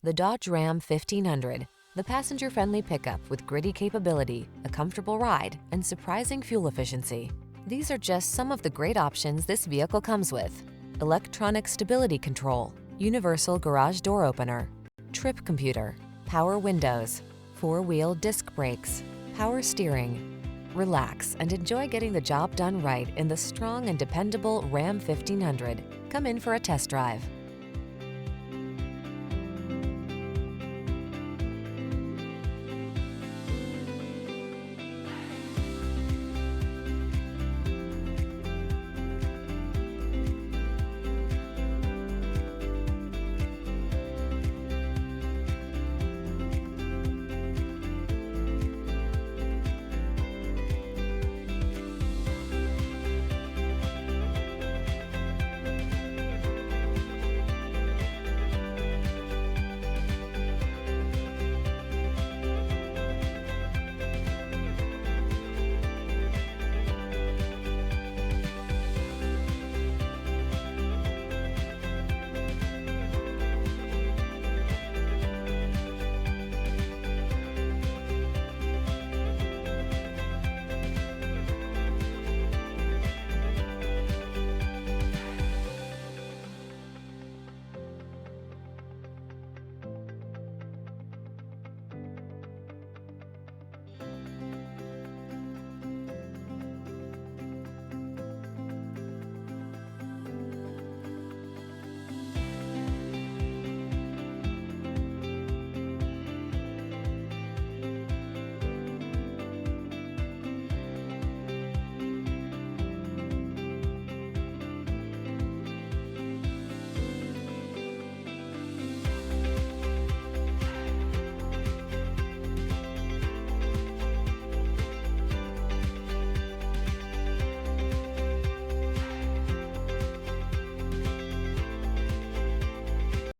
The Dodge Ram 1500, the passenger-friendly pickup with gritty capability, a comfortable ride, and surprising fuel efficiency. These are just some of the great options this vehicle comes with: electronic stability control, universal garage door opener, trip computer, power windows, four-wheel disc brakes, power steering. Relax and enjoy getting the job done right in the strong and dependable Ram 1500. Come in for a test drive.